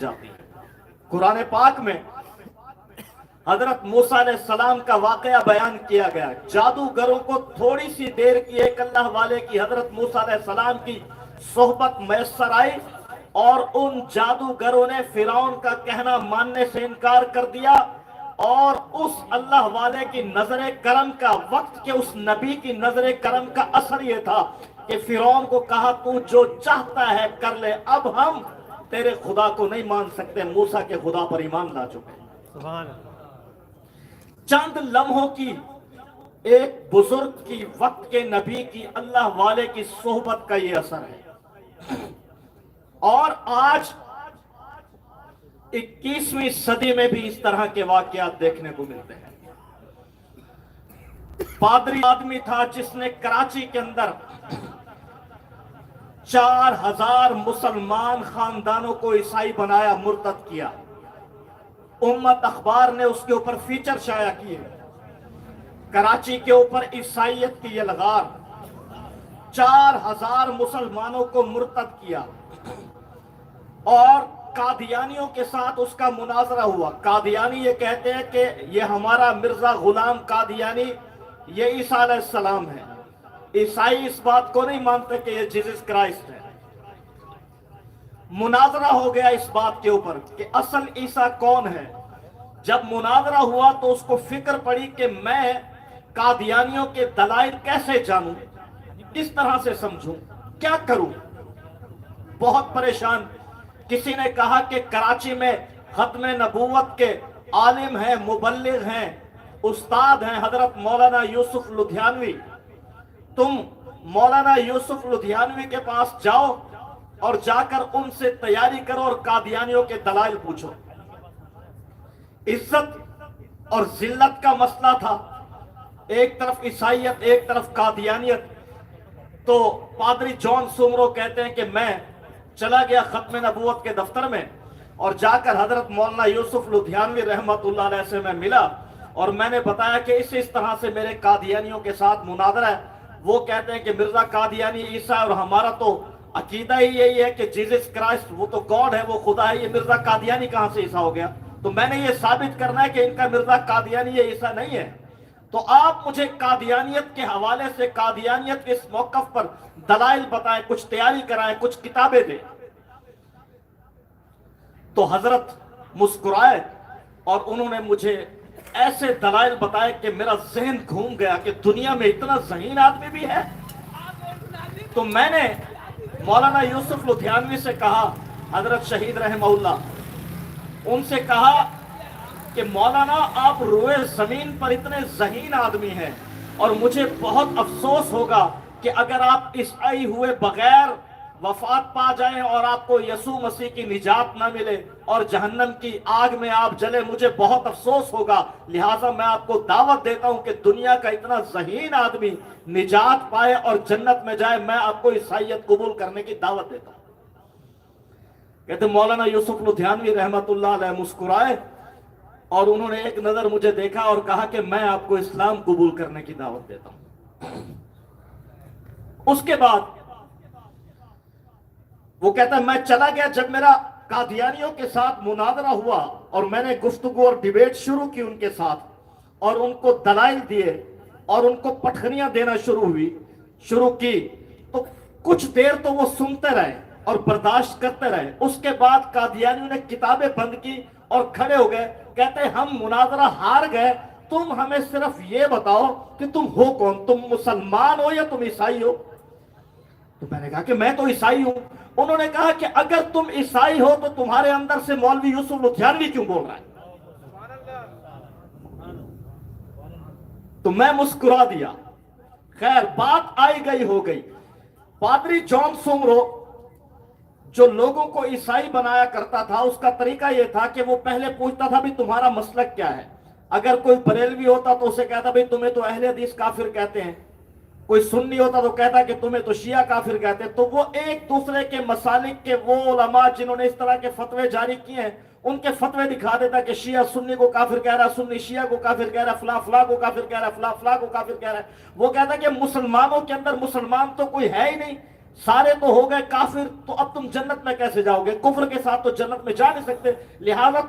जाती है। कुरान पाक में हजरत मूसा अलैहिस्सलाम का वाकया बयान किया गया। जादूगरों को थोड़ी सी देर की एक अल्लाह वाले की हजरत मूसा अलैहिस्सलाम की सोहबत मैसर आई और उन जादूगरों ने फिरौन का कहना मानने से इनकार कर दिया। और उस अल्लाह वाले की नजर करम का, वक्त के उस नबी की नजर करम का असर यह था कि फिरौन को कहा तू जो चाहता है कर ले, अब हम तेरे खुदा को नहीं मान सकते, मूसा के खुदा पर ईमान ला चुके। सुभान अल्लाह। चंद लम्हों की एक बुजुर्ग की, वक्त के नबी की, अल्लाह वाले की सोहबत का ये असर है। और आज 21वीं सदी में भी इस तरह के वाकयात देखने को मिलते हैं। पादरी आदमी था जिसने कराची के अंदर 4000 मुसलमान खानदानों को ईसाई बनाया, मुर्तद किया। उम्मत अखबार ने उसके ऊपर फीचर शाया किए। कराची के ऊपर ईसाइयत की यलगार, 4000 मुसलमानों को मुर्तद किया। और कादियानियों के साथ उसका मुनाजरा हुआ। कादियानी ये कहते हैं कि ये हमारा मिर्जा गुलाम कादियानी, ये ईसा अलैहिस्सलाम है। ईसाई इस बात को नहीं मानते कि ये जीसस क्राइस्ट है। मुनाजरा हो गया इस बात के ऊपर कि असल ईसा कौन है। जब मुनाजरा हुआ तो उसको फिक्र पड़ी कि मैं कादियानियों के दलाइल कैसे जानूं, किस तरह से समझूं, क्या करूं। बहुत परेशान। किसी ने कहा कि कराची में खत्म नबूवत के आलिम हैं, मुबल्लिग हैं, उस्ताद हैं हजरत मौलाना यूसुफ लुधियानवी। तुम मौलाना यूसुफ लुधियानवी के पास जाओ और जाकर उनसे तैयारी करो और कादियानियों के दलाइल पूछो। इज्जत और जिल्लत का मसला था, एक तरफ ईसाइयत एक तरफ कादियानियत। तो पादरी जॉन सुमरो कहते हैं कि मैं चला गया खत्म नबूवत के दफ्तर में और जाकर हजरत मौलाना यूसुफ लुधियानवी रहमतुल्लाह अलैह से मैं मिला और मैंने बताया कि इस तरह से मेरे कादियानियों के साथ मुनादरा है। वो कहते हैं कि मिर्जा कादियानी ईसा और हमारा तो अकीदा ही यही है कि जीसस क्राइस्ट वो तो गॉड है, वो खुदा है। ये मिर्जा कादियानी कहां से ईसा हो गया? तो मैंने ये साबित करना है कि इनका मिर्जा कादियानी ये ईसा नहीं है। तो आप मुझे कादियानियत के हवाले से, कादियानियत के इस मौकफ पर दलाइल बताएं, कुछ तैयारी कराएं, कुछ किताबें दें। तो हजरत मुस्कुराए और उन्होंने मुझे ऐसे दलाइल बताए कि मेरा जहन घूम गया कि दुनिया में इतना ज़हीन आदमी भी है। तो मैंने मौलाना यूसुफ लुधियानवी से कहा, हजरत शहीद रहमहुल्लाह, उनसे कहा कि मौलाना आप रोए जमीन पर इतने ज़हीन आदमी हैं और मुझे बहुत अफसोस होगा कि अगर आप ईसाई हुए बगैर वफात पा जाएं और आपको यसू मसीह की निजात ना मिले और जहन्नम की आग में आप जले, मुझे बहुत अफसोस होगा। लिहाजा मैं आपको दावत देता हूं कि दुनिया का इतना ज़हीन आदमी निजात पाए और जन्नत में जाए, मैं आपको ईसाइयत कबूल करने की दावत देता हूं। कहते मौलाना यूसुफ लुधियानवी रहमतुल्लाह अलैह मुस्कुराए और उन्होंने एक नजर मुझे देखा और कहा कि मैं आपको इस्लाम कबूल करने की दावत देता हूं। उसके बाद वो कहता है मैं चला गया। जब मेरा कादियानियों के साथ मुनादरा हुआ और मैंने गुफ्तगू और डिबेट शुरू की उनके साथ और उनको दलाइल दिए और उनको पटखनियां देना शुरू की, तो कुछ देर तो वो सुनते रहे और बर्दाश्त करते रहे। उसके बाद कादियानियों ने किताबें बंद की और खड़े हो गए। कहते हम मुनाजरा हार गए, तुम हमें सिर्फ ये बताओ कि तुम हो कौन, तुम मुसलमान हो या तुम ईसाई हो? तो मैंने कहा कि मैं तो ईसाई हूं। उन्होंने कहा कि अगर तुम ईसाई हो तो तुम्हारे अंदर से मौलवी यूसुफ लुधियानवी क्यों बोल रहा है? तो मैं मुस्कुरा दिया। खैर बात आई गई हो गई। पादरी जॉन सुमरो जो लोगों को ईसाई बनाया करता था, उसका तरीका यह था कि वो पहले पूछता था भी तुम्हारा मसलक क्या है। अगर कोई बरेलवी होता तो उसे कहता भाई तुम्हें तो अहले हदीस काफिर कहते हैं। कोई सुन्नी होता तो कहता कि तुम्हें तो शिया काफिर कहते हैं। तो वो एक दूसरे के मसालिक के वो उलमा जिन्होंने इस तरह के फतवे जारी किए हैं, उनके फतवे दिखा देता कि शिया सुन्नी को काफिर कह रहा है, सुन्नी शिया को काफिर कह रहा है, फला फला को काफिर कह रहा है, फला फला को काफिर कह रहा है। वो कहता कि मुसलमानों के अंदर मुसलमान तो कोई है ही नहीं, سارے تو ہو گئے کافر، تو اب تم جنت میں کیسے جاؤ گے؟ کفر کے ساتھ تو جنت میں جا نہیں سکتے، لہذا تم